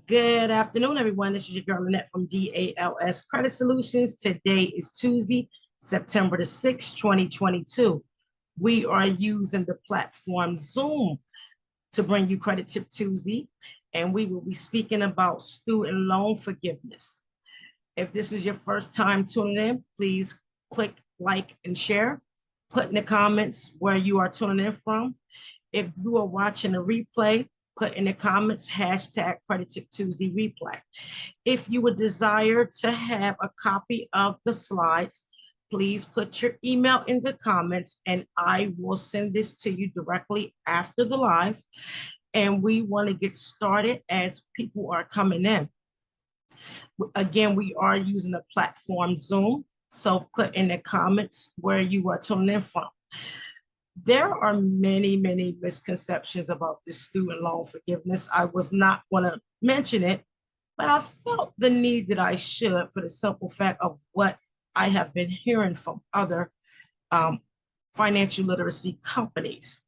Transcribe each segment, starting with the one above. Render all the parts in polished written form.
Good afternoon, everyone. This is your girl Lynette from DALS Credit Solutions. Today is Tuesday, September the 6th, 2022. We are using the platform Zoom to bring you Credit Tip Tuesday, and we will be speaking about student loan forgiveness. If this is your first time tuning in, please click like and share. Put in the comments where you are tuning in from. If you are watching a replay, put in the comments hashtag Credit Tip Tuesday replay. If you would desire to have a copy of the slides, please put your email in the comments and I will send this to you directly after the live. And we want to get started as people are coming in. Again, we are using the platform Zoom. So put in the comments where you are tuning in from. There are many misconceptions about this student loan forgiveness. I was not going to mention it, but I felt the need that I should for the simple fact of what I have been hearing from other financial literacy companies.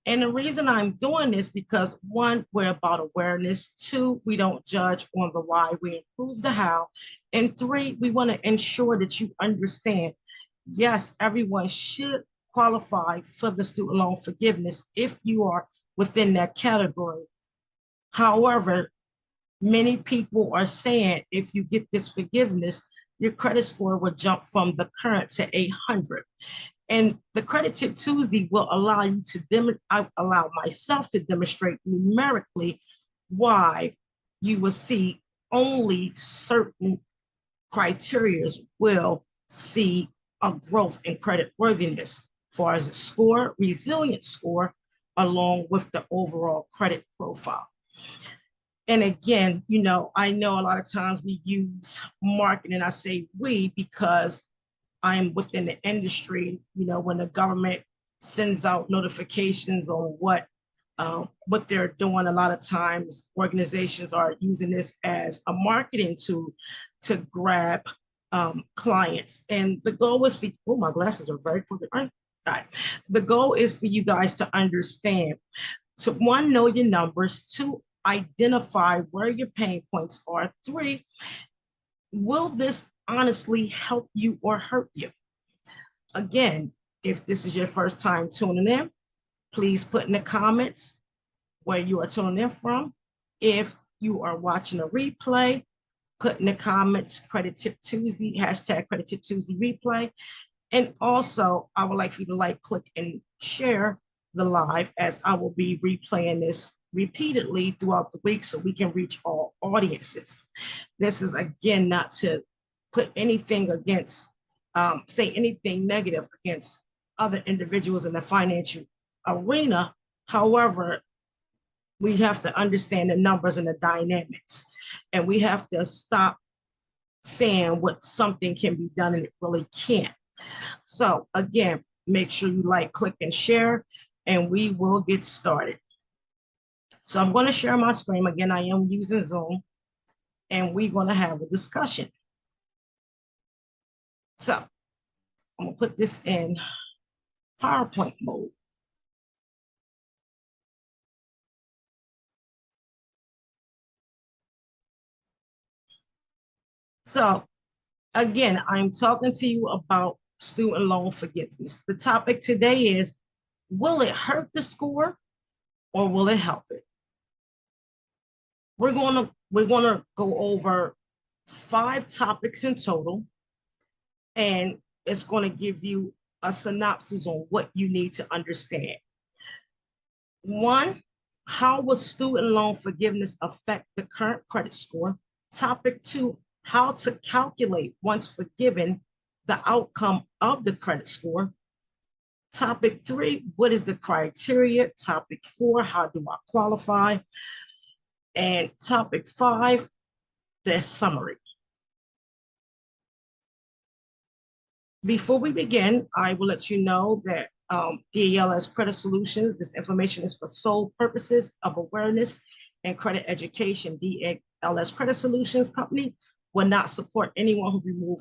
And the reason I'm doing this because one, we're about awareness. Two, we don't judge on the why, we improve the how. And three, we want to ensure that you understand, yes, everyone should qualify for the student loan forgiveness if you are within that category. However, many people are saying if you get this forgiveness, your credit score will jump from the current to 800. And the Credit Tip Tuesday will allow you to allow myself to demonstrate numerically why you will see only certain criteria will see a growth in credit worthiness, as far as a score, resilient score, along with the overall credit profile. And again, I know a lot of times we use marketing. I say we because I'm within the industry, when the government sends out notifications on what they're doing, a lot of times organizations are using this as a marketing tool to grab clients. And the goal is for, my glasses are very crooked. All right. The goal is for you guys to understand, to one, know your numbers, two, identify where your pain points are, three, will this honestly help you or hurt you? Again, if this is your first time tuning in, please put in the comments where you are tuning in from. If you are watching a replay, put in the comments Credit Tip Tuesday, hashtag Credit Tip Tuesday replay. And also, I would like for you to like, click, and share the live, as I will be replaying this repeatedly throughout the week so we can reach all audiences. This is, again, not to put anything against, say anything negative against other individuals in the financial arena. However, we have to understand the numbers and the dynamics, and we have to stop saying what something can be done and it really can't. So again, make sure you like, click, and share, and we will get started. So I'm going to share my screen. Again, I am using Zoom, and we're going to have a discussion. So I'm going to put this in PowerPoint mode. So again, I'm talking to you about student loan forgiveness. The topic today is, will it hurt the score or will it help it? We're going to go over 5 topics in total, and it's going to give you a synopsis on what you need to understand. 1, how will student loan forgiveness affect the current credit score? Topic 2, how to calculate, once forgiven, the outcome of the credit score. Topic 3, what is the criteria? Topic 4, how do I qualify? And topic 5, the summary. Before we begin, I will let you know that DALS Credit Solutions, this information is for sole purposes of awareness and credit education. DALS Credit Solutions Company will not support anyone who remove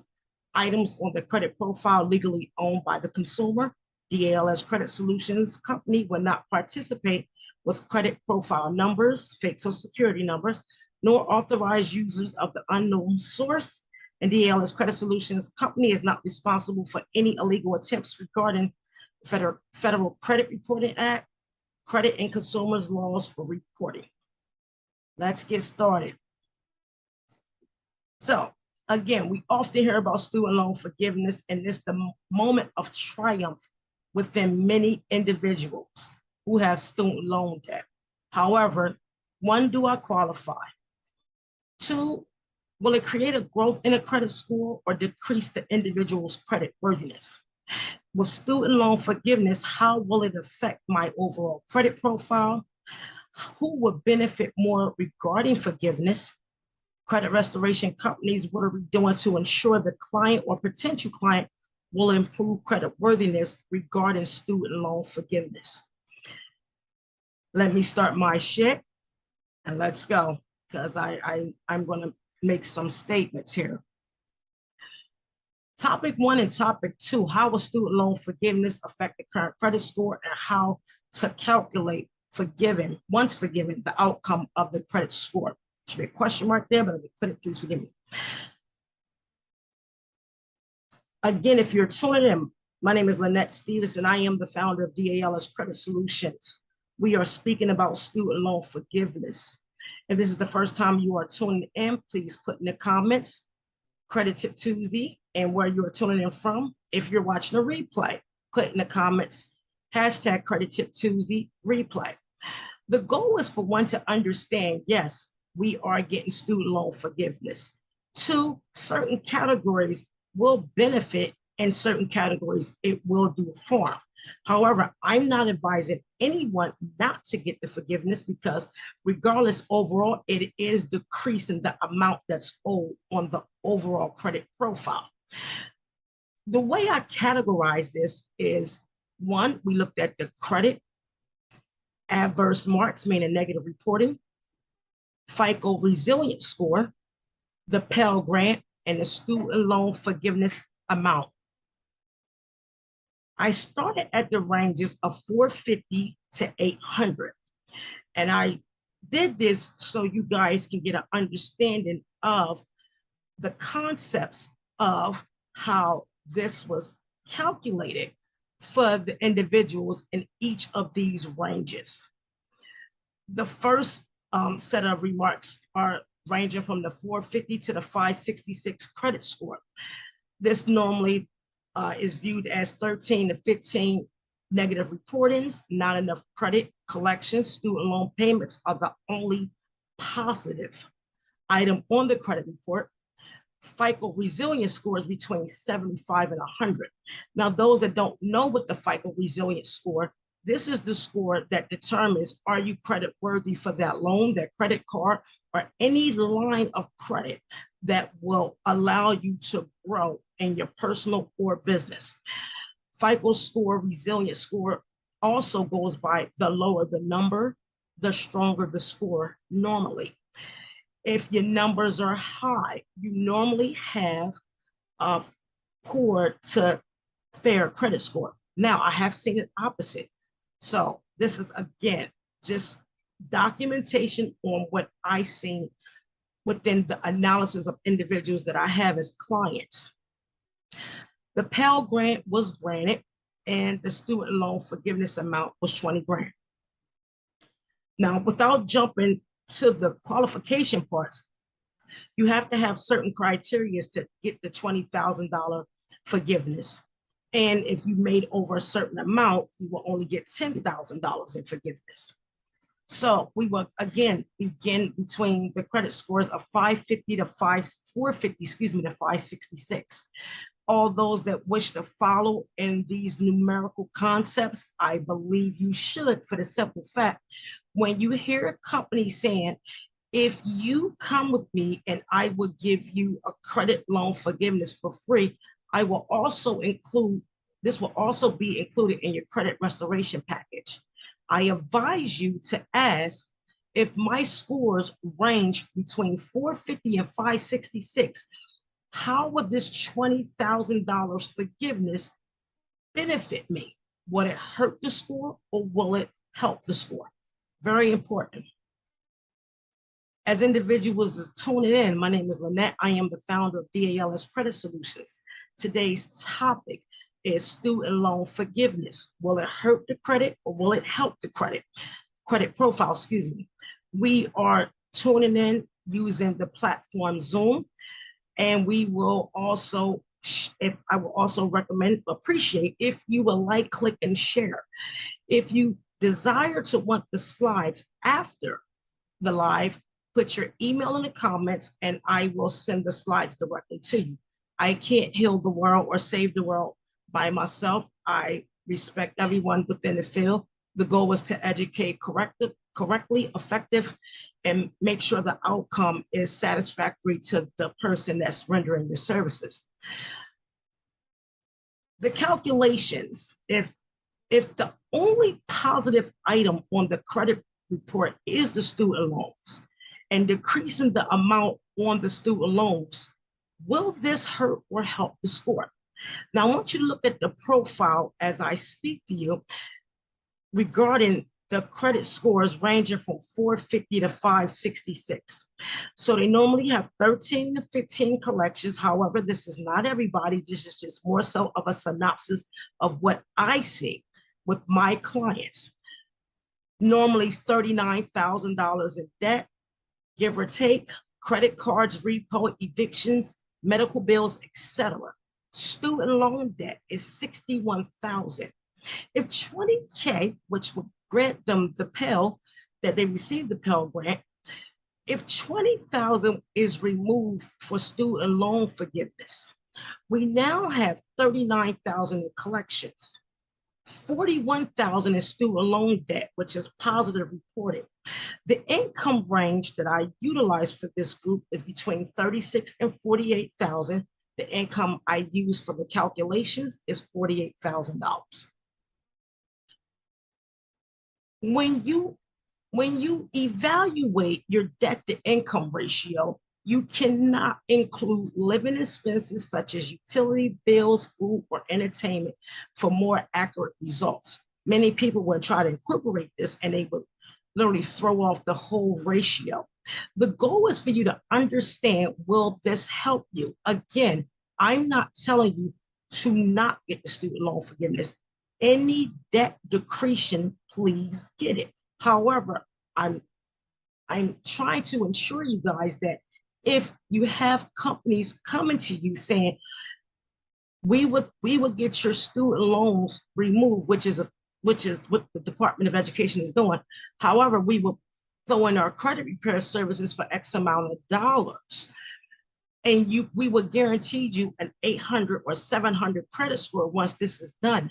items on the credit profile legally owned by the consumer. DALS Credit Solutions Company will not participate with credit profile numbers, fake social security numbers, nor authorized users of the unknown source. And DALS Credit Solutions Company is not responsible for any illegal attempts regarding Federal Credit Reporting Act, credit and consumers laws for reporting. Let's get started. So again, we often hear about student loan forgiveness, and it's the moment of triumph within many individuals who have student loan debt. However, one, do I qualify? Two, will it create a growth in a credit score or decrease the individual's credit worthiness? With student loan forgiveness, how will it affect my overall credit profile? Who would benefit more regarding forgiveness? Credit restoration companies, what are we doing to ensure the client or potential client will improve credit worthiness regarding student loan forgiveness? Let me start my shit and let's go, because I'm going to make some statements here. Topic 1 and topic 2, how will student loan forgiveness affect the current credit score and how to calculate once forgiven, the outcome of the credit score. Should be a question mark there, but let me put it, please forgive me. Again, if you're tuning in, my name is Lynette Stevens, and I am the founder of DALS Credit Solutions. We are speaking about student loan forgiveness. If this is the first time you are tuning in, please put in the comments Credit Tip Tuesday and where you are tuning in from. If you're watching a replay, put in the comments hashtag Credit Tip Tuesday replay. The goal is for one to understand, yes, we are getting student loan forgiveness. 2, certain categories will benefit and certain categories it will do harm. However, I'm not advising anyone not to get the forgiveness because regardless, overall, it is decreasing the amount that's owed on the overall credit profile. The way I categorize this is, 1, we looked at the credit, adverse marks, meaning negative reporting, FICO resilience score, the Pell Grant, and the student loan forgiveness amount. I started at the ranges of 450 to 800. And I did this so you guys can get an understanding of the concepts of how this was calculated for the individuals in each of these ranges. The first set of remarks are ranging from the 450 to the 566 credit score. This normally is viewed as 13 to 15 negative reportings, not enough credit collections. Student loan payments are the only positive item on the credit report. FICO resilience score is between 75 and 100. Now, those that don't know what the FICO resilience score, this is the score that determines, are you credit worthy for that loan, that credit card, or any line of credit that will allow you to grow in your personal or business. FICO score, resilience score also goes by the lower the number, the stronger the score normally. If your numbers are high, you normally have a poor to fair credit score. Now, I have seen it opposite. So this is, again, just documentation on what I seen within the analysis of individuals that I have as clients. The Pell Grant was granted and the student loan forgiveness amount was 20 grand. Now, without jumping to the qualification parts, you have to have certain criteria to get the $20,000 forgiveness. And if you made over a certain amount, you will only get $10,000 in forgiveness. So we will again begin between the credit scores of 550 to 450, to 566. All those that wish to follow in these numerical concepts, I believe you should, for the simple fact, when you hear a company saying, if you come with me and I will give you a credit loan forgiveness for free, I will also include, this will also be included in your credit restoration package. I advise you to ask, if my scores range between 450 and 566, how would this $20,000 forgiveness benefit me? Will it hurt the score or will it help the score? Very important. As individuals is tuning in, my name is Lynette. I am the founder of DALS Credit Solutions. Today's topic is student loan forgiveness. Will it hurt the credit or will it help the credit profile, excuse me. We are tuning in using the platform Zoom, and we will also, if I will also appreciate if you will like, click, and share. If you desire to want the slides after the live, put your email in the comments and I will send the slides directly to you. I can't heal the world or save the world by myself. I respect everyone within the field. The goal is to educate correctly, effective, and make sure the outcome is satisfactory to the person that's rendering your services. The calculations, if the only positive item on the credit report is the student loans and decreasing the amount on the student loans, will this hurt or help the score? Now, I want you to look at the profile as I speak to you regarding the credit scores ranging from 450 to 566. So they normally have 13 to 15 collections. However, this is not everybody. This is just more so of a synopsis of what I see with my clients. Normally $39,000 in debt, give or take, credit cards, repo, evictions, medical bills, etc. Student loan debt is $61,000. If 20K, which would grant them the Pell, that they received the Pell grant, if 20,000 is removed for student loan forgiveness, we now have 39,000 in collections. 41,000 in student loan debt, which is positive reporting. The income range that I utilize for this group is between 36 and 48,000. The income I use for the calculations is $48,000. When you evaluate your debt to income ratio, you cannot include living expenses such as utility bills, food, or entertainment for more accurate results. Many people will try to incorporate this and they would literally throw off the whole ratio. The goal is for you to understand, will this help you? Again, I'm not telling you to not get the student loan forgiveness. Any debt decretion, please get it. However, I'm trying to ensure you guys that if you have companies coming to you saying, we would get your student loans removed, which is what the Department of Education is doing. However, we will throw in our credit repair services for X amount of dollars. And we will guarantee you an 800 or 700 credit score once this is done.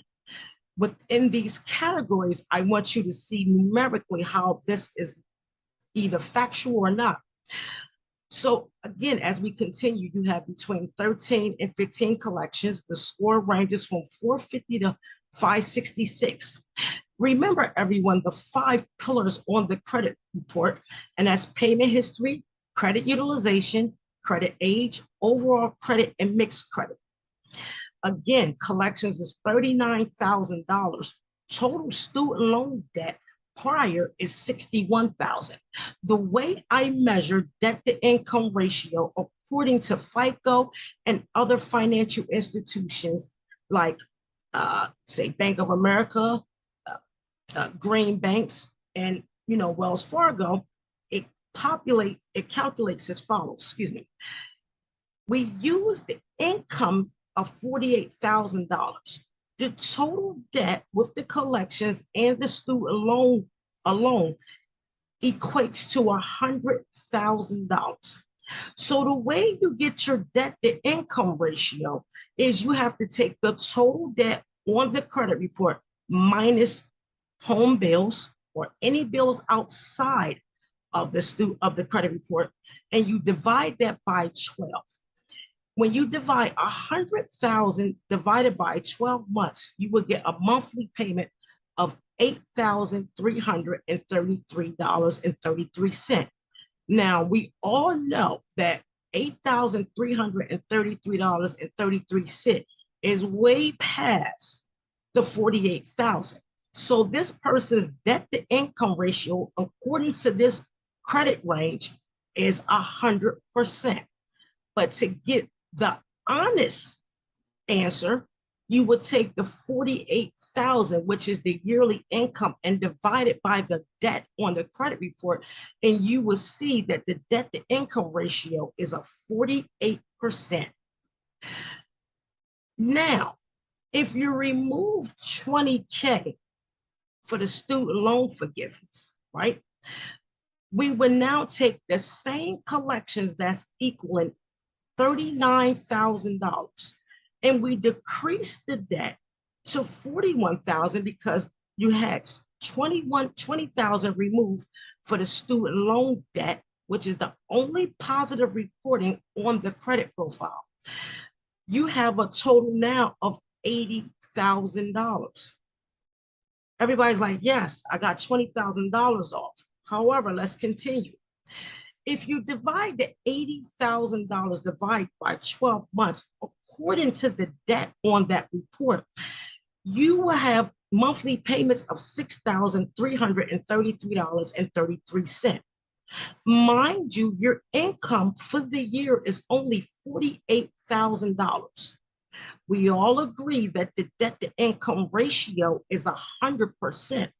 Within these categories, I want you to see numerically how this is either factual or not. So again, as we continue, you have between 13 and 15 collections. The score ranges from 450 to 566. Remember, everyone, the 5 pillars on the credit report, and that's payment history, credit utilization, credit age, overall credit, and mixed credit. Again, collections is $39,000. Total student loan debt prior is $61,000. The way I measure debt to income ratio, according to FICO and other financial institutions like, say, Bank of America, Green Banks, and Wells Fargo, it calculates as follows. Excuse me. We use the income of $48,000. The total debt with the collections and the student loan alone equates to $100,000. So the way you get your debt to income ratio is you have to take the total debt on the credit report minus home bills or any bills outside of the credit report, and you divide that by 12. When you divide 100,000 divided by 12 months, you will get a monthly payment of $8,333.33. Now, we all know that $8,333.33 is way past the 48,000. So this person's debt to income ratio, according to this credit range, is 100%. But to get the honest answer, you would take the 48,000, which is the yearly income, and divide it by the debt on the credit report, and you will see that the debt to income ratio is a 48%. Now, if you remove 20K for the student loan forgiveness, right? We would now take the same collections that's equaling $39,000, and we decrease the debt to 41,000 because you had 20,000 removed for the student loan debt, which is the only positive reporting on the credit profile. You have a total now of $80,000. Everybody's like, yes, I got $20,000 off. However, let's continue. If you divide the $80,000 divided by 12 months, according to the debt on that report, you will have monthly payments of $6,333.33. Mind you, your income for the year is only $48,000. We all agree that the debt to income ratio is 100%.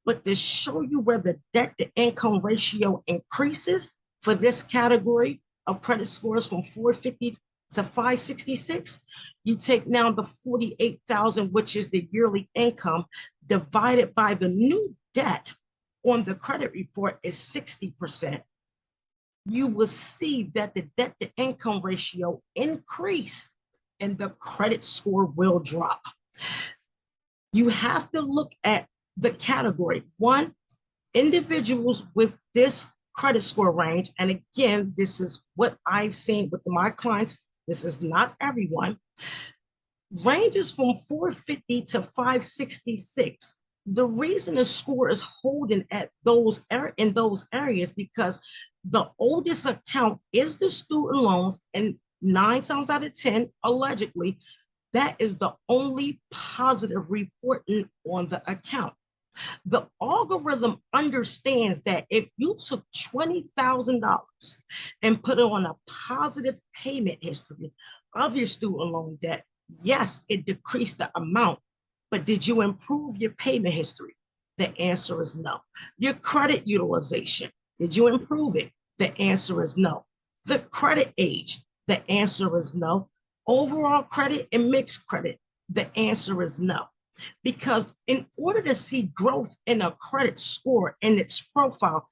But to show you where the debt to income ratio increases for this category of credit scores from 450 to 566, you take now the 48,000, which is the yearly income, divided by the new debt on the credit report is 60%. You will see that the debt to income ratio increase and the credit score will drop. You have to look at the category. One, individuals with this credit score range, and again, this is what I've seen with my clients, this is not everyone, ranges from 450 to 566. The reason the score is holding at in those areas because the oldest account is the student loans, and 9 times out of 10, allegedly, that is the only positive reporting on the account. The algorithm understands that if you took $20,000 and put it on a positive payment history of your student loan debt, yes, it decreased the amount, but did you improve your payment history? The answer is no. Your credit utilization, did you improve it? The answer is no. The credit age, the answer is no. Overall credit and mixed credit, the answer is no. Because in order to see growth in a credit score and its profile,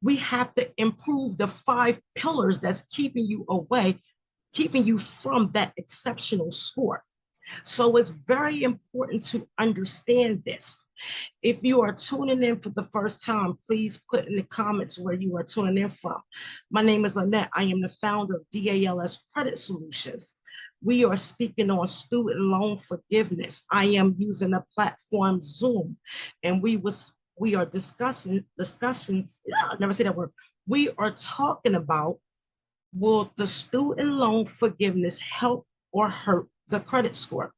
we have to improve the 5 pillars that's keeping you from that exceptional score. So it's very important to understand this. If you are tuning in for the first time, please put in the comments where you are tuning in from. My name is Lynette. I am the founder of DALS Credit Solutions. We are speaking on student loan forgiveness. I am using the platform Zoom, and we are discussing, I never say that word. We are talking about, will the student loan forgiveness help or hurt the credit score?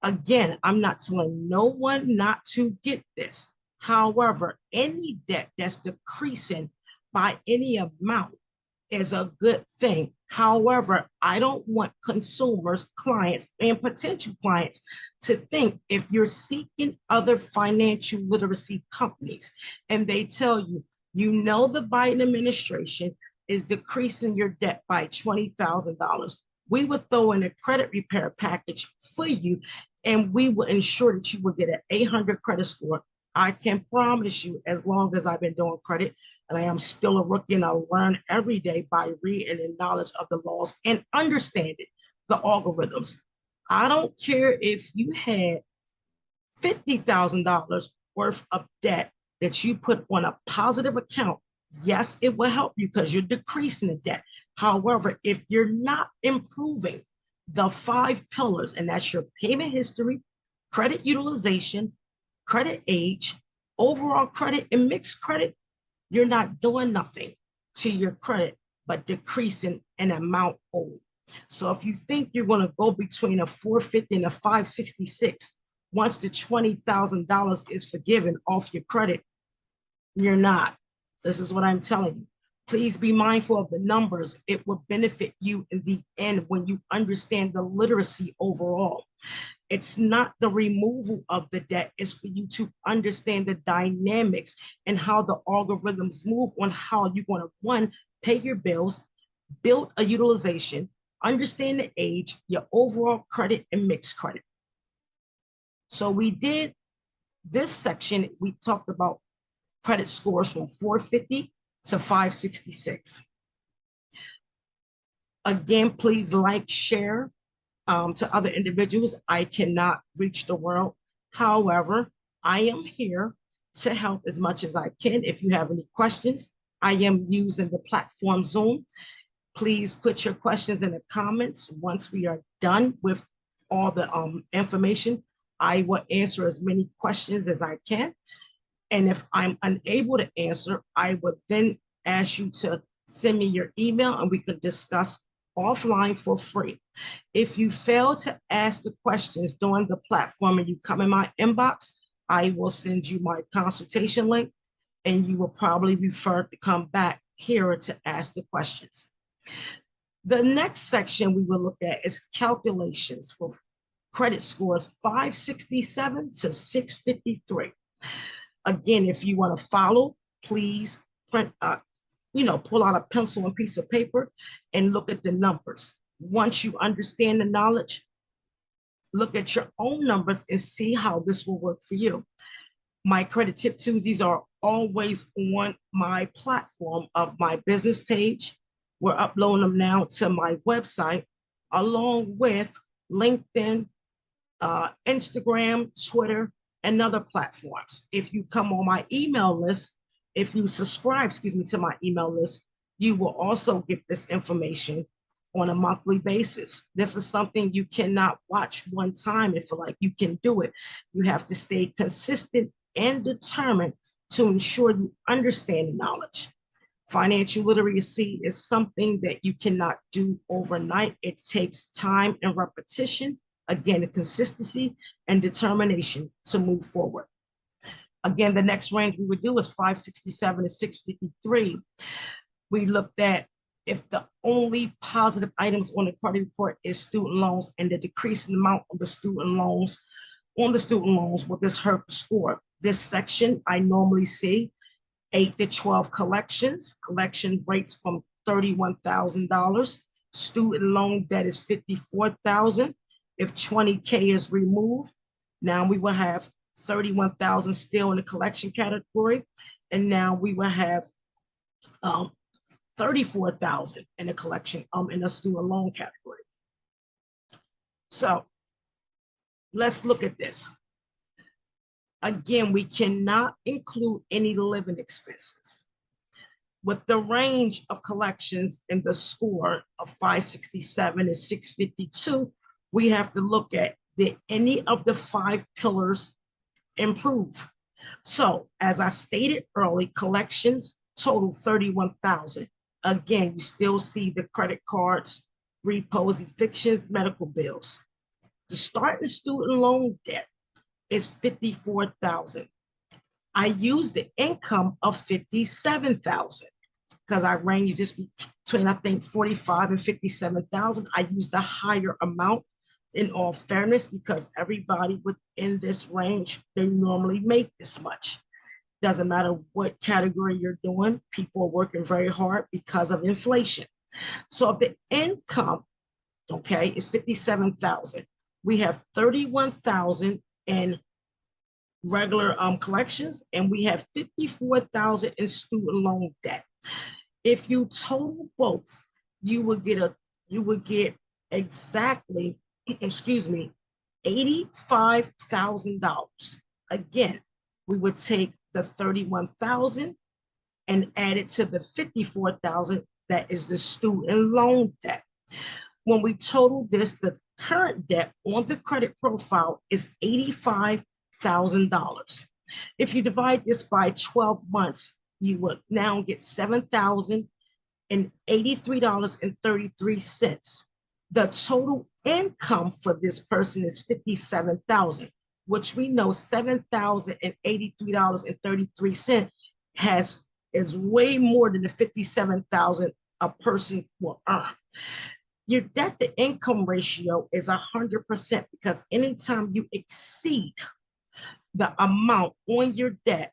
Again, I'm not telling no one not to get this. However, any debt that's decreasing by any amount is a good thing. However, I don't want consumers, clients, and potential clients to think if you're seeking other financial literacy companies and they tell you, the Biden administration is decreasing your debt by $20,000. We would throw in a credit repair package for you, and we will ensure that you will get an 800 credit score. I can promise you, as long as I've been doing credit, and I am still a rookie, and I learn every day by reading and knowledge of the laws and understanding the algorithms. I don't care if you had $50,000 worth of debt that you put on a positive account. Yes, it will help you because you're decreasing the debt. However, if you're not improving the 5 pillars, and that's your payment history, credit utilization, credit age, overall credit, and mixed credit, you're not doing nothing to your credit but decreasing an amount owed. So if you think you're going to go between a 450 and a 566 once the $20,000 is forgiven off your credit, you're not. This is what I'm telling you. Please be mindful of the numbers. It will benefit you in the end when you understand the literacy overall. It's not the removal of the debt, it's for you to understand the dynamics and how the algorithms move on how you're going to, one, pay your bills, build a utilization, understand the age, your overall credit, and mixed credit. So we did this section, we talked about credit scores from 450 to 566. Again, please like, share to other individuals. I cannot reach the world. However, I am here to help as much as I can. If you have any questions, I am using the platform Zoom. Please put your questions in the comments. Once we are done with all the information, I will answer as many questions as I can. And if I'm unable to answer, I would then ask you to send me your email and we could discuss offline for free. If you fail to ask the questions during the platform and you come in my inbox, I will send you my consultation link and you will probably refer to come back here to ask the questions. The next section we will look at is calculations for credit scores 567 to 653. Again, if you want to follow, please print, pull out a pencil and piece of paper and look at the numbers. Once you understand the knowledge, look at your own numbers and see how this will work for you. My Credit Tip Tuesdays are always on my platform of my business page. We're uploading them now to my website, along with LinkedIn, Instagram, Twitter, and other platforms. If you come on my email list, if you subscribe, to my email list, you will also get this information on a monthly basis. This is something you cannot watch one time and feel like you can do it. You have to stay consistent and determined to ensure you understand the knowledge. Financial literacy is something that you cannot do overnight. It takes time and repetition, again, the consistency and determination to move forward. Again, the next range we would do is 567 to 653. We looked at if the only positive items on the credit report is student loans and the decreasing amount of the student loans will this hurt the score. This section I normally see 8 to 12 collection rates from $31,000. Student loan debt is $54,000. If 20K is removed, now we will have 31,000 still in the collection category, and now we will have 34,000 in the collection in the student loan category. So let's look at this. Again, we cannot include any living expenses. With the range of collections in the score of 567 and 652, we have to look at did any of the 5 pillars improve. So as I stated early, collections total 31,000. Again, you still see the credit cards, repos, evictions, medical bills. The starting student loan debt is 54,000. I used the income of 57,000 because I ranged this between, I think, 45 and 57,000. I used a higher amount in all fairness because everybody within this range, they normally make this much. Doesn't matter what category you're doing, people are working very hard because of inflation. So if the income, okay, is 57,000, we have 31,000 in regular collections, and we have 54,000 in student loan debt. If you total both, you would get exactly, $85,000. Again, we would take the 31,000 and add it to the 54,000 that is the student loan debt. When we total this, the current debt on the credit profile is $85,000. If you divide this by 12 months, you would now get $7,083.33. The total income for this person is $57,000, which we know $7,083.33 is way more than the 57,000 a person will earn. Your debt to income ratio is 100% because anytime you exceed the amount on your debt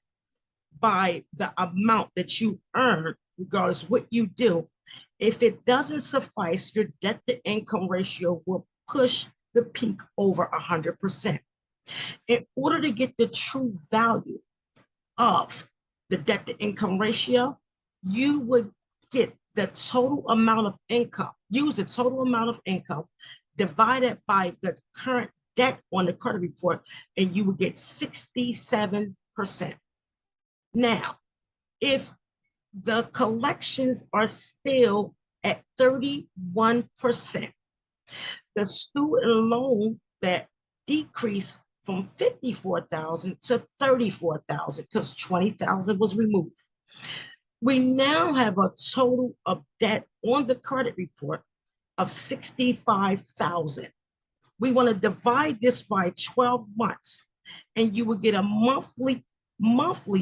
by the amount that you earn, regardless what you do, if it doesn't suffice, your debt to income ratio will push the peak over 100%. In order to get the true value of the debt to income ratio, you would get the total amount of income, use the total amount of income divided by the current debt on the credit report, and you would get 67%. Now, if the collections are still at 31%, the student loan that decreased from 54,000 to 34,000 because 20,000 was removed. We now have a total of debt on the credit report of 65,000. We want to divide this by 12 months, and you will get a monthly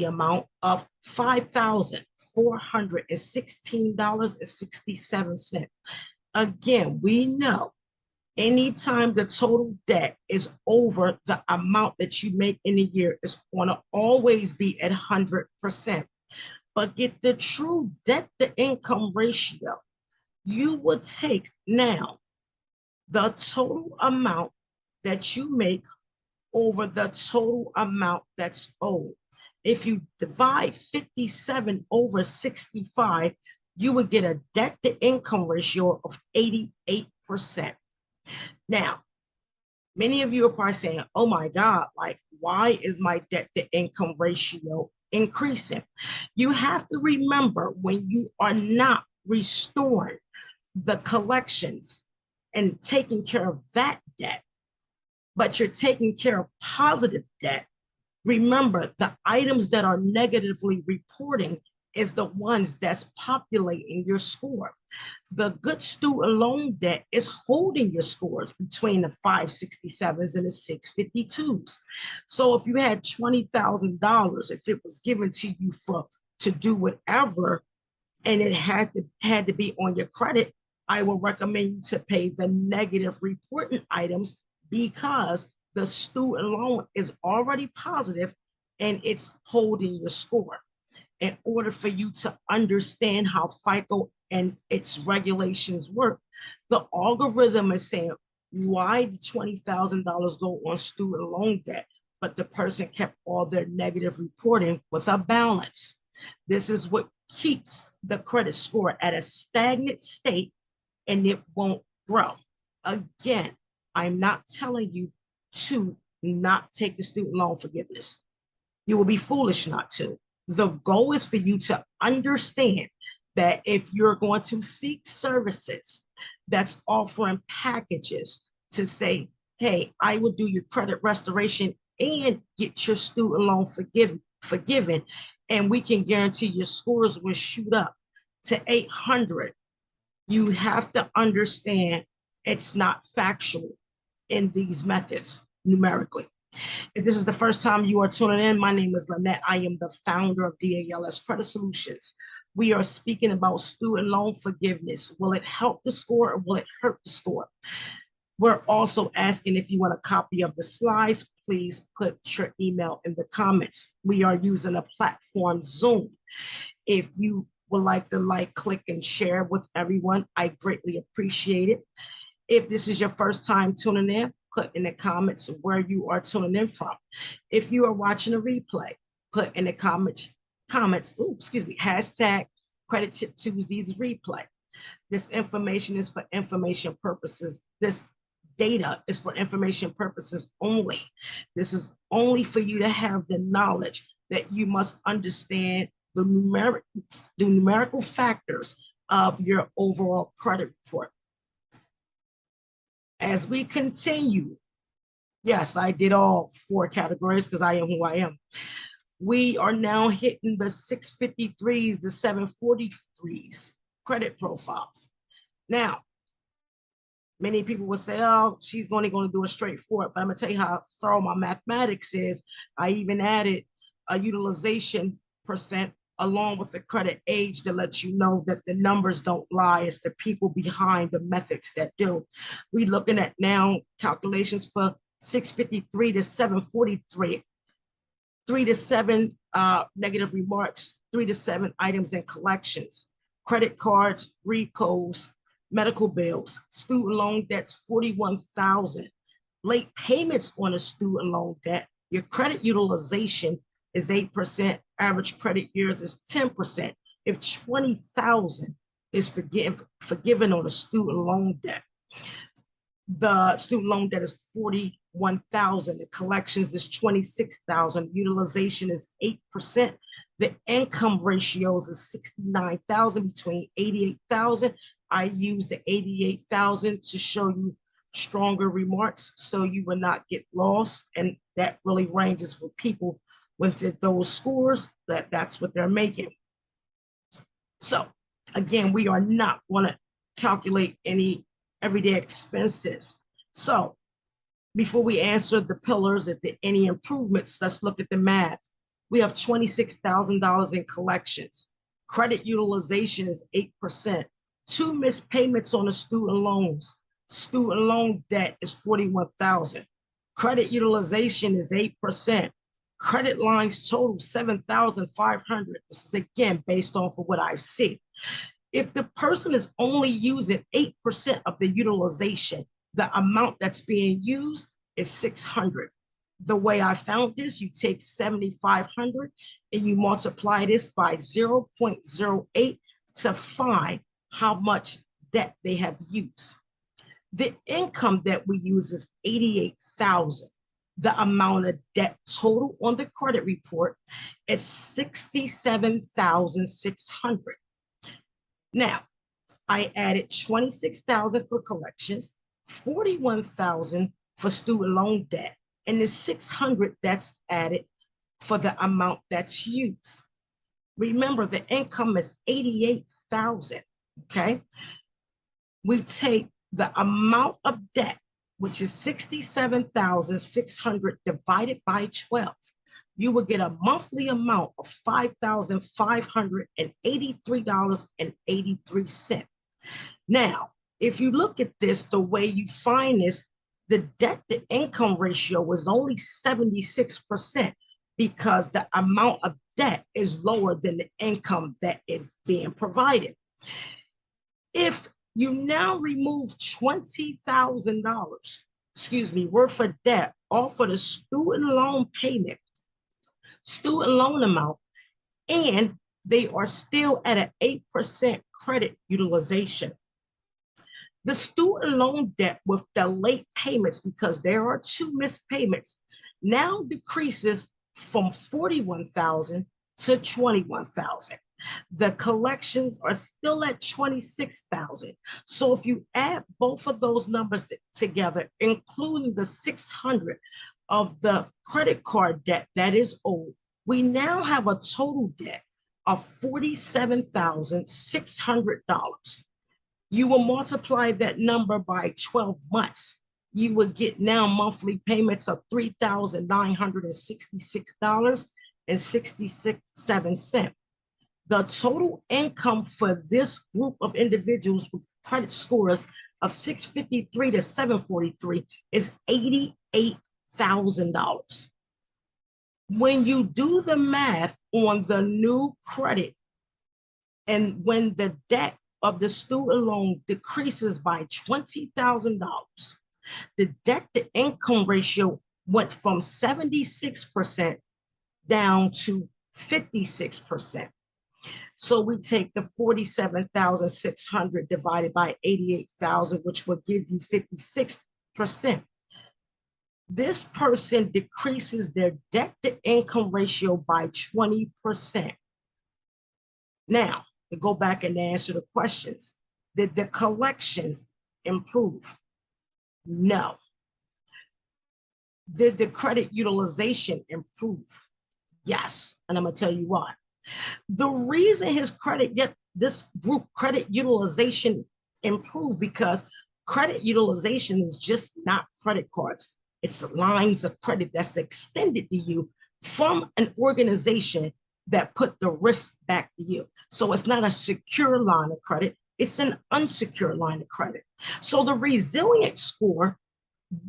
amount of $5,416.67. Again, we know anytime the total debt is over the amount that you make in a year, it's going to always be at 100%. But get the true debt to income ratio, you would take now the total amount that you make over the total amount that's owed. If you divide 57 over 65, you would get a debt to income ratio of 88%. Now, many of you are probably saying, oh my God, like, why is my debt to income ratio increasing? You have to remember, when you are not restoring the collections and taking care of that debt, but you're taking care of positive debt, remember the items that are negatively reporting is the ones that's populating your score. The good student loan debt is holding your scores between the 567s and the 652s. So if you had $20,000, if it was given to you to do whatever, and it had to be on your credit, I will recommend you to pay the negative reporting items, because the student loan is already positive and it's holding your score. In order for you to understand how FICO and its regulations work, the algorithm is saying, why did $20,000 go on student loan debt, but the person kept all their negative reporting with a balance? This is what keeps the credit score at a stagnant state, and it won't grow. Again, I'm not telling you to not take the student loan forgiveness. You will be foolish not to. The goal is for you to understand that if you're going to seek services that's offering packages to say, hey, I will do your credit restoration and get your student loan forgiven, and we can guarantee your scores will shoot up to 800, you have to understand it's not factual in these methods numerically. If this is the first time you are tuning in, my name is Lynette. I am the founder of DALS Credit Solutions. We are speaking about student loan forgiveness. Will it help the score or will it hurt the score? We're also asking, if you want a copy of the slides, please put your email in the comments. We are using a platform, Zoom. If you would like to click, and share with everyone, I greatly appreciate it. If this is your first time tuning in, put in the comments where you are tuning in from. If you are watching a replay, put in the comments, hashtag Credit Tip Tuesdays replay. This information is for information purposes. This data is for information purposes only. This is only for you to have the knowledge that you must understand the numerical factors of your overall credit report. As we continue, yes, I did all 4 categories because I am who I am. We are now hitting the 653s, the 743s credit profiles. Now, many people will say, oh, she's only going to do a straightforward, but I'm going to tell you how thorough my mathematics is. I even added a utilization percent along with the credit age to let you know that the numbers don't lie. It's the people behind the methods that do. We're looking at now calculations for 653 to 743, 3 to 7 negative remarks, 3 to 7 items in collections, credit cards, repos, medical bills, student loan debts, 41,000. Late payments on a student loan debt, your credit utilization is 8%, average credit years is 10%. If 20,000 is forgiven on a student loan debt, the student loan debt is 41,000. The collections is 26,000. Utilization is 8%. The income ratios is 69,000 between 88,000. I use the 88,000 to show you stronger remarks so you will not get lost. And that really ranges for people with those scores that's what they're making. So again, we are not going to calculate any everyday expenses. So before we answer the pillars, if there any improvements, let's look at the math. We have $26,000 in collections. Credit utilization is 8%. 2 missed payments on the student loans. Student loan debt is 41,000. Credit utilization is 8%. Credit lines total 7,500. This is again based off of what I've seen. If the person is only using 8% of the utilization, the amount that's being used is 600. The way I found this, you take 7,500 and you multiply this by 0.08 to find how much debt they have used. The income that we use is 88,000. The amount of debt total on the credit report is 67,600. Now, I added 26,000 for collections, 41,000 for student loan debt, and the 600 that's added for the amount that's used. Remember, the income is 88,000, okay? We take the amount of debt, which is 67,600 divided by 12. You will get a monthly amount of $5,583.83. Now, if you look at this, the way you find this, the debt to income ratio was only 76% because the amount of debt is lower than the income that is being provided. If you now remove $20,000, worth of debt off of the student loan payment, student loan amount, and they are still at an 8% credit utilization. The student loan debt with the late payments, because there are 2 missed payments, now decreases from 41,000 to 21,000. The collections are still at 26,000. So if you add both of those numbers together, including the 600 of the credit card debt that is owed, we now have a total debt of $47,600. You will multiply that number by 12 months. You will get now monthly payments of $3,966.67. The total income for this group of individuals with credit scores of 653 to 743 is $88,000. When you do the math on the new credit and when the debt of the student loan decreases by $20,000, the debt to income ratio went from 76% down to 56%. So we take the 47,600 divided by 88,000, which will give you 56%. This person decreases their debt to income ratio by 20%. Now, to go back and answer the questions, did the collections improve? No. Did the credit utilization improve? Yes, and I'm gonna tell you why. The reason his this group credit utilization improved because credit utilization is just not credit cards. It's lines of credit that's extended to you from an organization that put the risk back to you. So it's not a secure line of credit, it's an unsecured line of credit. So the resilient score,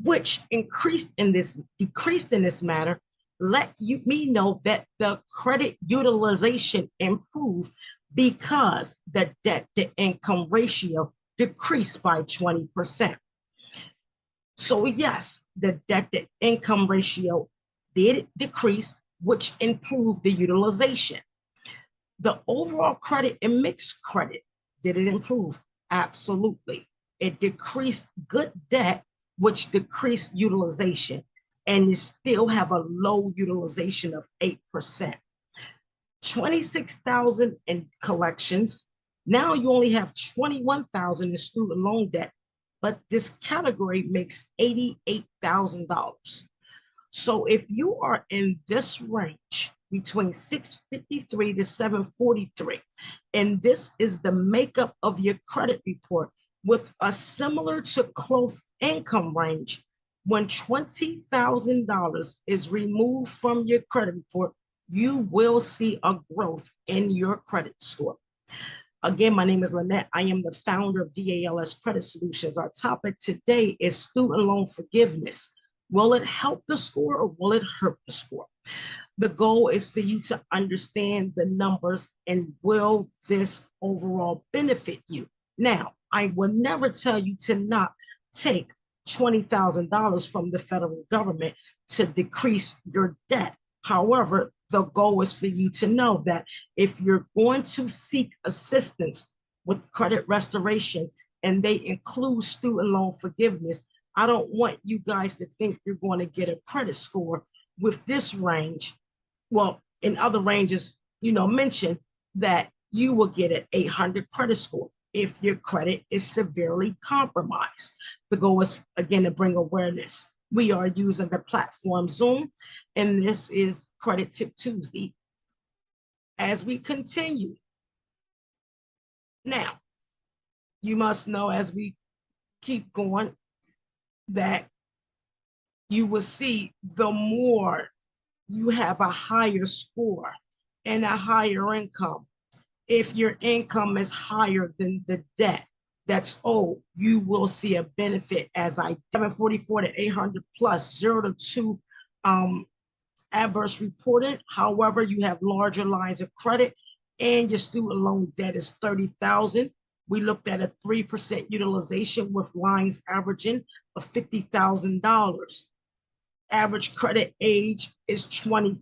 which decreased in this matter, let me know that the credit utilization improved because the debt to income ratio decreased by 20%. So yes, the debt to income ratio did decrease, which improved the utilization. The overall credit and mixed credit, did it improve? Absolutely. It decreased good debt, which decreased utilization, and you still have a low utilization of 8%. 26,000 in collections. Now you only have 21,000 in student loan debt, but this category makes $88,000. So if you are in this range between 653 to 743, and this is the makeup of your credit report with a similar to close income range, when $20,000 is removed from your credit report, you will see a growth in your credit score. Again, my name is Lynette. I am the founder of DALS Credit Solutions. Our topic today is student loan forgiveness. Will it help the score or will it hurt the score? The goal is for you to understand the numbers and will this overall benefit you? Now, I will never tell you to not take $20,000 from the federal government to decrease your debt. However, the goal is for you to know that if you're going to seek assistance with credit restoration and they include student loan forgiveness, I don't want you guys to think you're going to get a credit score with this range. Well, in other ranges, mentioned that you will get an 800 credit score if your credit is severely compromised. The goal is, again, to bring awareness. We are using the platform Zoom, and this is Credit Tip Tuesday. As we continue, now, you must know as we keep going that you will see the more you have a higher score and a higher income. If your income is higher than the debt that's owed, you will see a benefit as 744 to 800 plus 0 to 2 adverse reported. However, you have larger lines of credit and your student loan debt is 30,000. We looked at a 3% utilization with lines averaging of $50,000. Average credit age is 20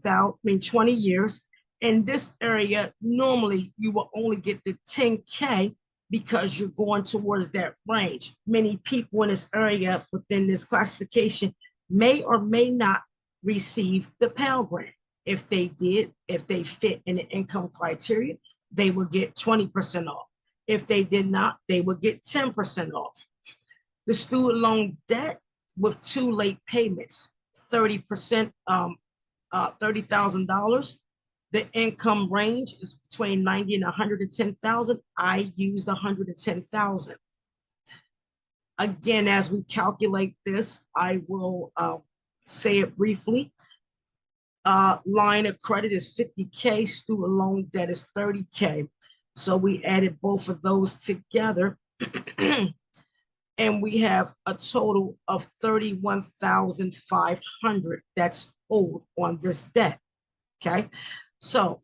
years. In this area, normally you will only get the 10K because you're going towards that range. Many people in this area within this classification may or may not receive the Pell Grant. If they did, if they fit in the income criteria, they will get 20% off. If they did not, they would get 10% off. The student loan debt with 2 late payments, 30%, $30,000. The income range is between 90 and 110,000. I used 110,000. Again, as we calculate this, I will say it briefly. Line of credit is 50K, student loan debt is 30K. So we added both of those together and we have a total of 31,500 that's owed on this debt. Okay. So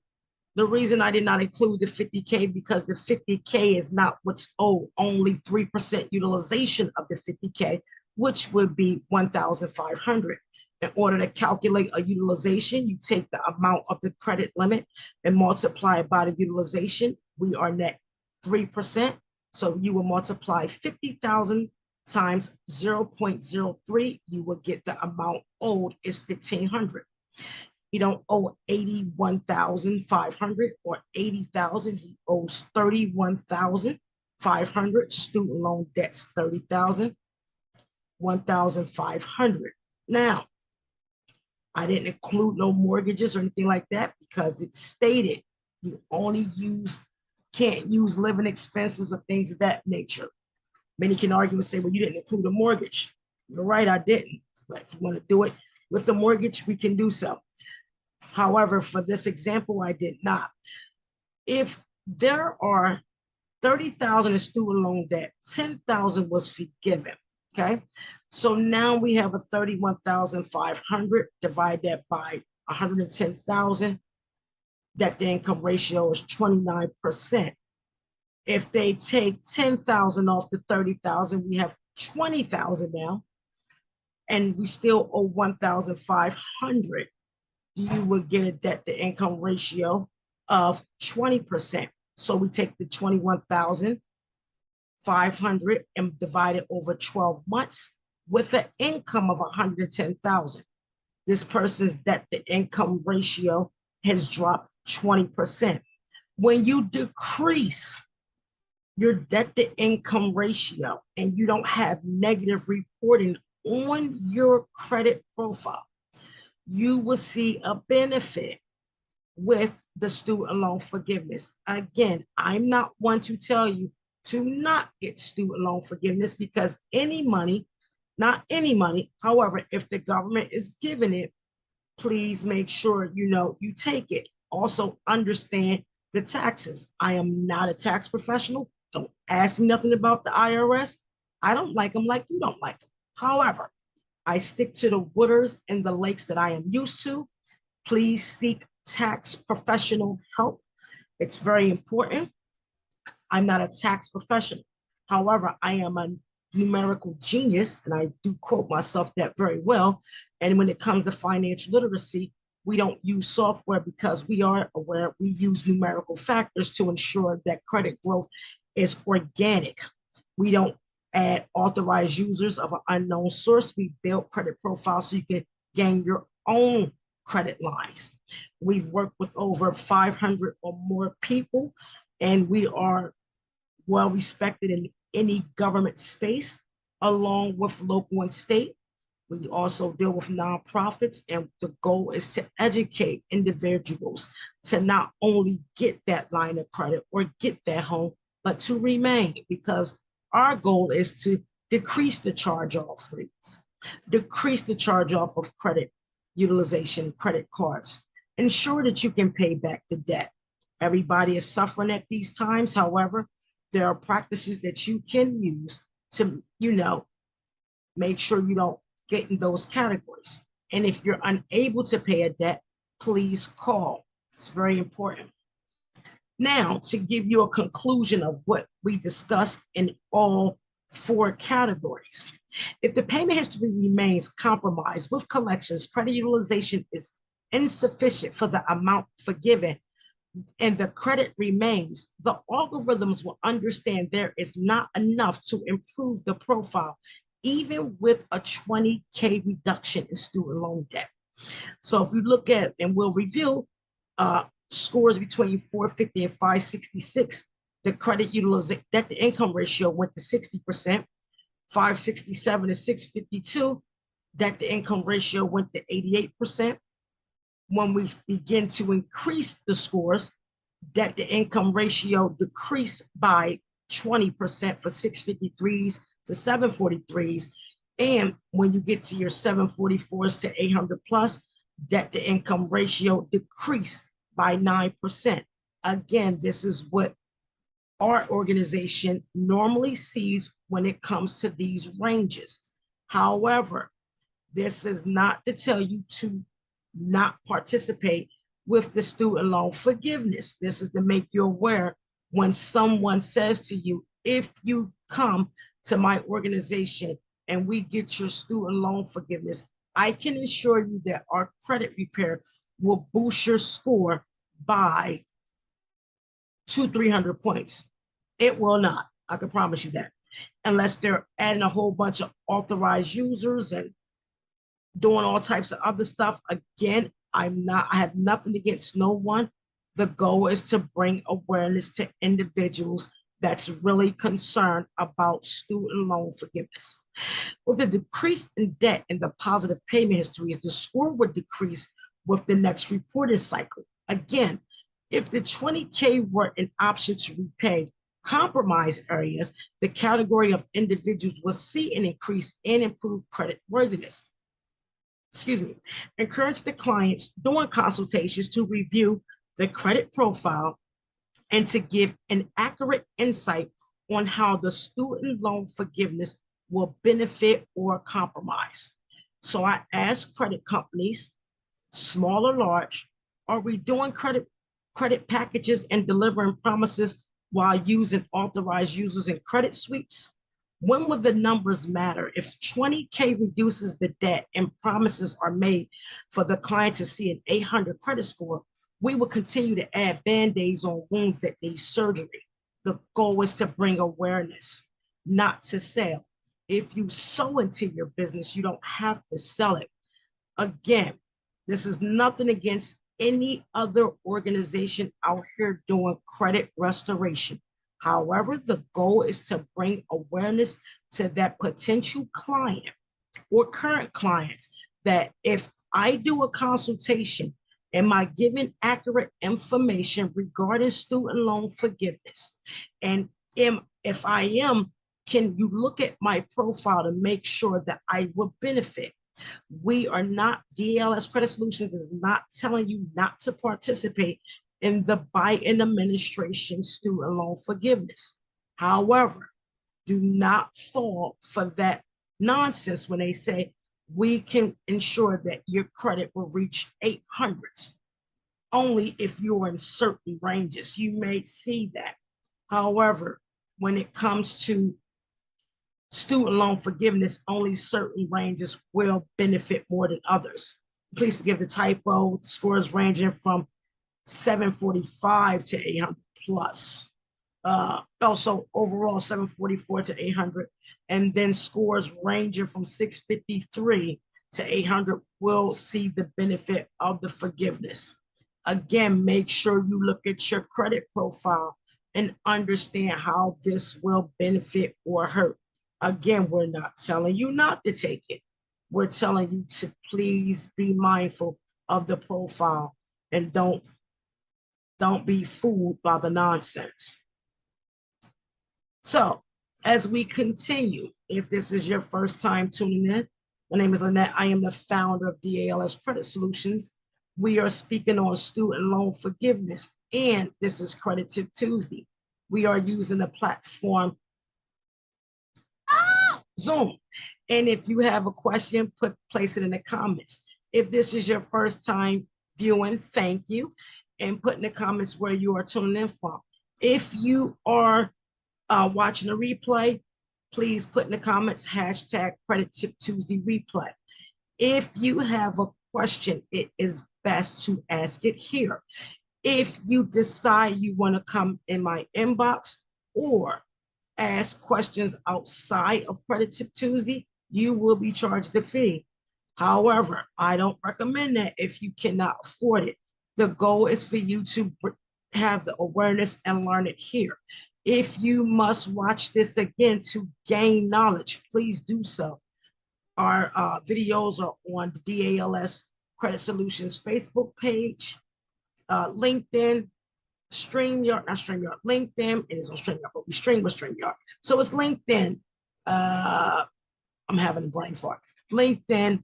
the reason I did not include the 50K because the 50K is not what's owed, only 3% utilization of the 50K, which would be 1,500. In order to calculate a utilization, you take the amount of the credit limit and multiply it by the utilization. We are net 3%. So you will multiply 50,000 times 0.03. You will get the amount owed is 1,500. You don't owe 81,500 or 80,000. He owes 31,500. Student loan debt's 30,000, 1,500. Now, I didn't include no mortgages or anything like that because it's stated you only can't use living expenses or things of that nature. Many can argue and say, well, you didn't include a mortgage. You're right, I didn't. But if you want to do it with a mortgage, we can do so. However, for this example, I did not. If there are 30,000 in student loan debt, 10,000 was forgiven. Okay. So now we have a 31,500, divide that by 110,000. That the income ratio is 29%. If they take 10,000 off the 30,000, we have 20,000 now, and we still owe 1,500. You would get a debt to income ratio of 20%. So we take the 21,500 and divide it over 12 months with an income of 110,000. This person's debt to income ratio has dropped 20%. When you decrease your debt to income ratio and you don't have negative reporting on your credit profile, you will see a benefit with the student loan forgiveness. Again, I'm not one to tell you to not get student loan forgiveness, because any money, not any money, however, if the government is giving it, please make sure you take it. Also understand the taxes. I am not a tax professional. Don't ask me nothing about the IRS. I don't like them like you don't like them. However, I stick to the waters and the lakes that I am used to. Please seek tax professional help. It's very important. I'm not a tax professional. However, I am a numerical genius, and I do quote myself that very well. And when it comes to financial literacy, we don't use software because we are aware we use numerical factors to ensure that credit growth is organic. We don't add authorized users of an unknown source. We build credit profiles so you can gain your own credit lines. We've worked with over 500 or more people, and we are well respected in any government space, along with local and state. We also deal with nonprofits, and the goal is to educate individuals to not only get that line of credit or get that home, but to remain, because our goal is to decrease the charge-off rates, decrease the charge-off of credit utilization, credit cards, ensure that you can pay back the debt. Everybody is suffering at these times. However, there are practices that you can use to, make sure you don't get in those categories. And if you're unable to pay a debt, please call. It's very important. Now, to give you a conclusion of what we discussed in all 4 categories. If the payment history remains compromised with collections, credit utilization is insufficient for the amount forgiven, and the credit remains, the algorithms will understand there is not enough to improve the profile, even with a 20K reduction in student loan debt. So if we look at, and we'll review scores between 450 and 566, the credit utilization, debt to income ratio went to 60%, 567 to 652, debt to income ratio went to 88%. When we begin to increase the scores, debt to income ratio decreased by 20% for 653s to 743s. And when you get to your 744s to 800 plus, debt to income ratio decreased by 9%. Again, this is what our organization normally sees when it comes to these ranges. However, this is not to tell you to not participate with the student loan forgiveness. This is to make you aware when someone says to you, if you come to my organization and we get your student loan forgiveness, I can assure you that our credit repair will boost your score by 200-300 points. It will not. I can promise you that. Unless they're adding a whole bunch of authorized users and doing all types of other stuff. Again, I have nothing against no one. The goal is to bring awareness to individuals that's really concerned about student loan forgiveness. With the decrease in debt and the positive payment histories, the score would decrease with the next reporting cycle. Again, if the 20K were an option to repay compromised areas, the category of individuals will see an increase in improved credit worthiness. excuse me, encourage the clients during consultations to review the credit profile and to give an accurate insight on how the student loan forgiveness will benefit or compromise. So I ask credit companies, small or large, are we doing credit packages and delivering promises while using authorized users and credit sweeps? When will the numbers matter? If 20K reduces the debt and promises are made for the client to see an 800 credit score, we will continue to add band-aids on wounds that need surgery. The goal is to bring awareness, not to sell. If you sow into your business, you don't have to sell it. Again, this is nothing against any other organization out here doing credit restoration. However, the goal is to bring awareness to that potential client or current clients that if I do a consultation, am I giving accurate information regarding student loan forgiveness? And if I am, can you look at my profile to make sure that I will benefit? We are not, DLS Credit Solutions is not telling you not to participate in the Biden administration student loan forgiveness. However, do not fall for that nonsense when they say we can ensure that your credit will reach 800s only if you're in certain ranges. You may see that. However, when it comes to student loan forgiveness, only certain ranges will benefit more than others. Please forgive the typo. Scores ranging from 745 to 800 plus. Also, overall 744 to 800, and then scores ranging from 653 to 800 will see the benefit of the forgiveness. Again, make sure you look at your credit profile and understand how this will benefit or hurt. Again, we're not telling you not to take it. We're telling you to please be mindful of the profile and don't be fooled by the nonsense. So as we continue, if this is your first time tuning in, my name is Lynette. I am the founder of DALS Credit Solutions. We are speaking on student loan forgiveness, and this is Credit Tip Tuesday. We are using the platform Zoom. And if you have a question, place it in the comments. If this is your first time viewing, thank you. And put in the comments where you are tuning in from. If you are watching a replay, please put in the comments hashtag Credit Tip Tuesday replay. If you have a question, it is best to ask it here. If you decide you want to come in my inbox or ask questions outside of Credit Tip Tuesday, you will be charged a fee. However, I don't recommend that if you cannot afford it. The goal is for you to have the awareness and learn it here. If you must watch this again to gain knowledge, please do so. Our videos are on the DALS Credit Solutions Facebook page, LinkedIn, StreamYard, not StreamYard, LinkedIn. It is on StreamYard, but we stream with StreamYard. So it's LinkedIn. I'm having a brain fart. LinkedIn,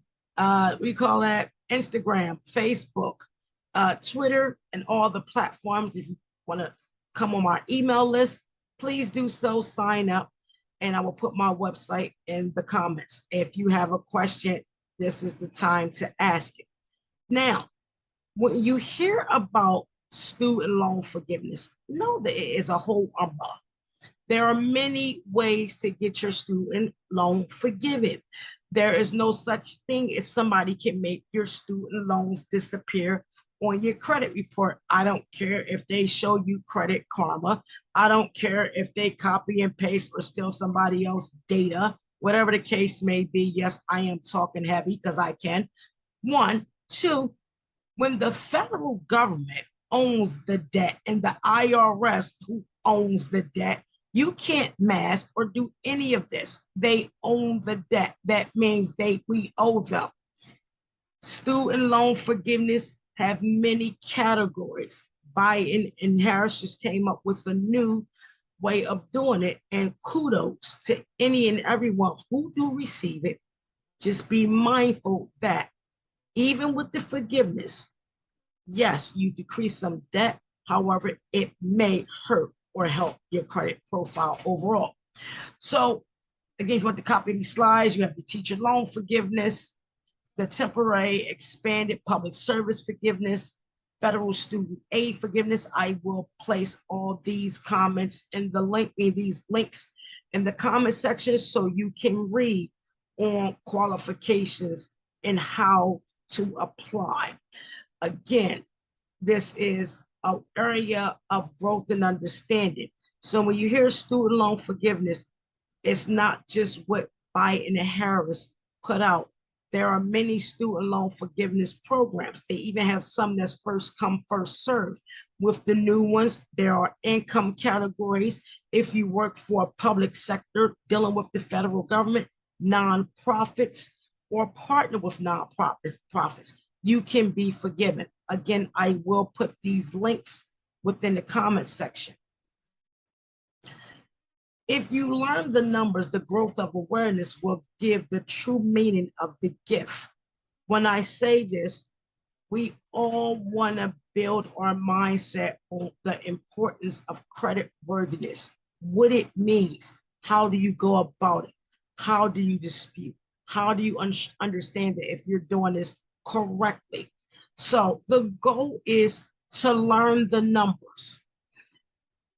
we call that Instagram, Facebook, Twitter, and all the platforms. If you want to come on my email list, please do so, sign up, and I will put my website in the comments. If you have a question, this is the time to ask it. Now, when you hear about student loan forgiveness, know that it is a whole umbrella. There are many ways to get your student loan forgiven. There is no such thing as somebody can make your student loans disappear on your credit report. I don't care if they show you Credit Karma. I don't care if they copy and paste or steal somebody else's data, whatever the case may be. Yes, I am talking heavy because I can. One, two, when the federal government owns the debt and the IRS who owns the debt, you can't mask or do any of this. They own the debt. That means we owe them. Student loan forgiveness have many categories. Biden and Harris just came up with a new way of doing it, and kudos to any and everyone who do receive it. Just be mindful that Even with the forgiveness, yes, you decrease some debt. However, it may hurt or help your credit profile overall. So again, if you want to copy these slides, you have the teacher loan forgiveness, the temporary expanded public service forgiveness, federal student aid forgiveness. I will place all these comments in the link, these links in the comment section so you can read on qualifications and how to apply. Again, this is an area of growth and understanding. So when you hear student loan forgiveness, it's not just what Biden and Harris put out. There are many student loan forgiveness programs. They even have some that's first come, first served. With the new ones, there are income categories. If you work for a public sector dealing with the federal government, nonprofits, or partner with nonprofits, you can be forgiven. Again, I will put these links within the comment section. If you learn the numbers, the growth of awareness will give the true meaning of the gift. When I say this, we all want to build our mindset on the importance of credit worthiness, what it means. How do you go about it? How do you dispute? How do you understand that if you're doing this correctly? So the goal is to learn the numbers.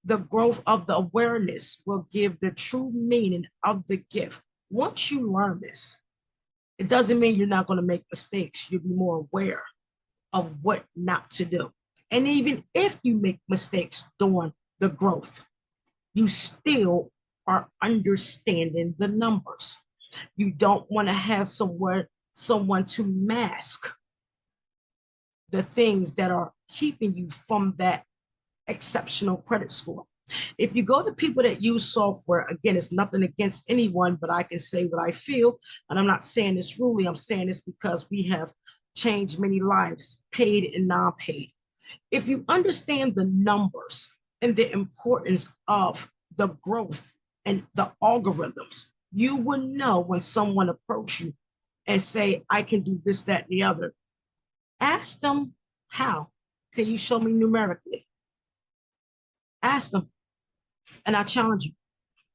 The growth of the awareness will give the true meaning of the gift. Once you learn this, it doesn't mean you're not going to make mistakes. You'll be more aware of what not to do. And even if you make mistakes during the growth, you still are understanding the numbers. You don't want to have someone to mask the things that are keeping you from that exceptional credit score. If you go to people that use software, again, it's nothing against anyone, but I can say what I feel. And I'm not saying this rudely. I'm saying this because we have changed many lives, paid and non-paid. If you understand the numbers and the importance of the growth and the algorithms, you will know when someone approaches you and say, I can do this, that, and the other. Ask them, how? Can you show me numerically? Ask them, and I challenge you.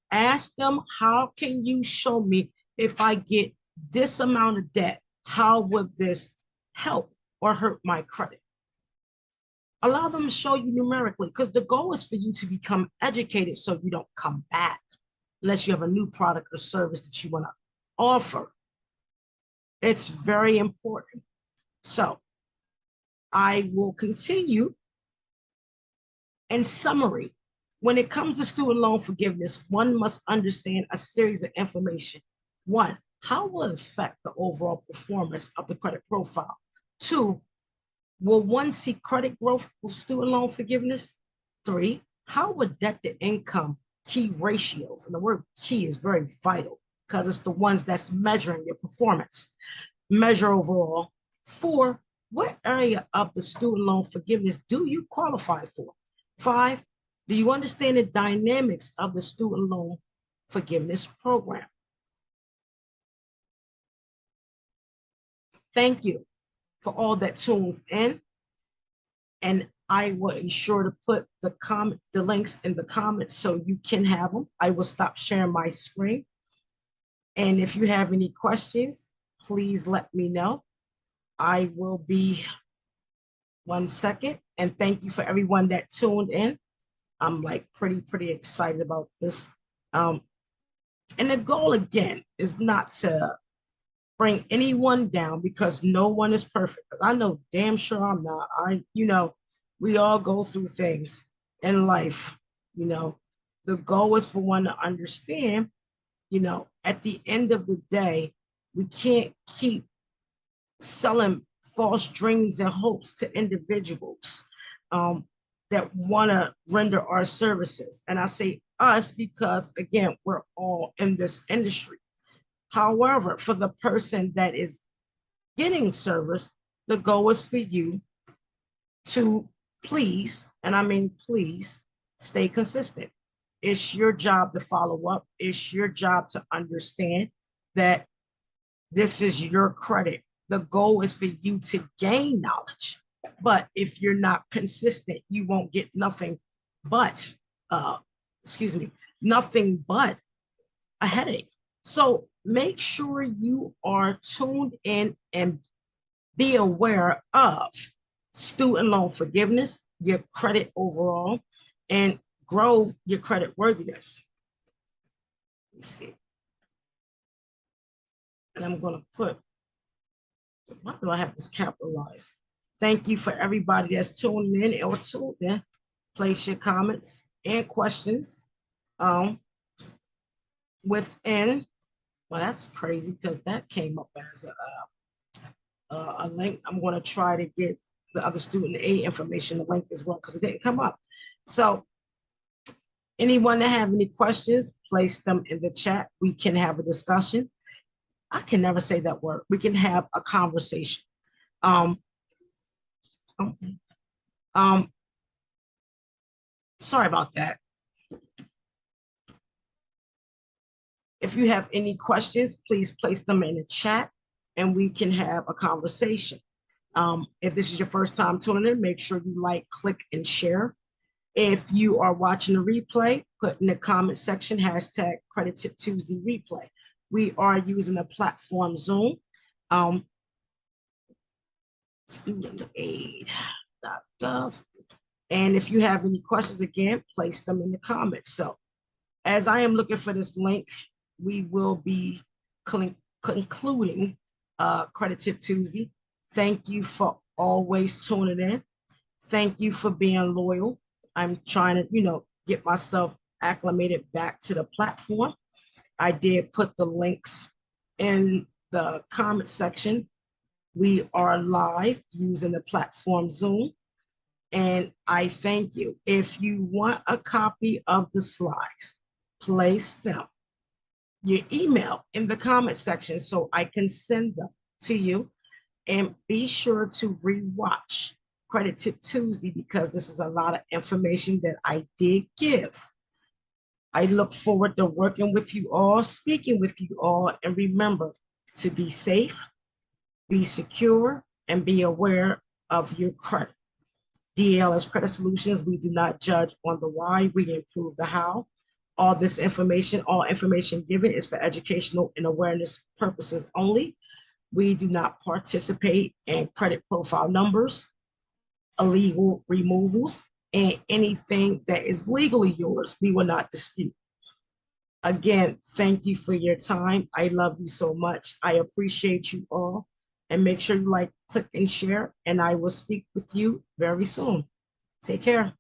Ask them, how can you show me if I get this amount of debt, how would this help or hurt my credit? Allow them to show you numerically, because the goal is for you to become educated so you don't come back unless you have a new product or service that you want to offer. It's very important. So I will continue. In summary, when it comes to student loan forgiveness, one must understand a series of information. One, how will it affect the overall performance of the credit profile? Two, will one see credit growth with student loan forgiveness? Three, how would debt to income key ratios, and the word key is very vital because it's the ones that's measuring your performance, measure overall. Four, what area of the student loan forgiveness do you qualify for? Five, do you understand the dynamics of the student loan forgiveness program? Thank you for all that tunes in. And I will ensure to put the links in the comments so you can have them. I will stop sharing my screen. And if you have any questions, please let me know. I will be 1 second. And thank you for everyone that tuned in. I'm like pretty excited about this. And the goal again is not to bring anyone down because no one is perfect. Because I know damn sure I'm not. We all go through things in life. The goal is for one to understand, at the end of the day, we can't keep selling false dreams and hopes to individuals that want to render our services. And I say us because, again, we're all in this industry. However, for the person that is getting service, the goal is for you to please, and I mean please, stay consistent. It's your job to follow up. It's your job to understand that this is your credit. The goal is for you to gain knowledge. But if you're not consistent, you won't get nothing but, excuse me, nothing but a headache. So make sure you are tuned in and be aware of student loan forgiveness, your credit overall, and grow your credit worthiness. Let me see. And I'm going to put, why do I have this capitalized? Thank you for everybody that's tuning in or tuned in. Place your comments and questions within. Well, that's crazy because that came up as a link. I'm going to try to get the other student aid information, the link as well, because it didn't come up. So anyone that have any questions, place them in the chat. We can have a discussion. I can never say that word. We can have a conversation. Sorry about that. If you have any questions, please place them in the chat and we can have a conversation. If this is your first time tuning in, make sure you like, click, and share. If you are watching the replay, put in the comment section, hashtag Credit Tip Tuesday replay. We are using the platform Zoom. Studentaid.gov. And if you have any questions, again, place them in the comments. So as I am looking for this link, we will be concluding Credit Tip Tuesday. Thank you for always tuning in. Thank you for being loyal. I'm trying to, get myself acclimated back to the platform. I did put the links in the comment section. We are live using the platform Zoom. And I thank you. If you want a copy of the slides, place them, your email in the comment section so I can send them to you. And be sure to rewatch Credit Tip Tuesday because this is a lot of information that I did give. I look forward to working with you all, speaking with you all, and remember to be safe, be secure, and be aware of your credit. DALS Credit Solutions, we do not judge on the why, we improve the how. All information given is for educational and awareness purposes only. We do not participate in credit profile numbers, illegal removals, and anything that is legally yours, we will not dispute. Again, thank you for your time. I love you so much. I appreciate you all. And make sure you like, click, and share. And I will speak with you very soon. Take care.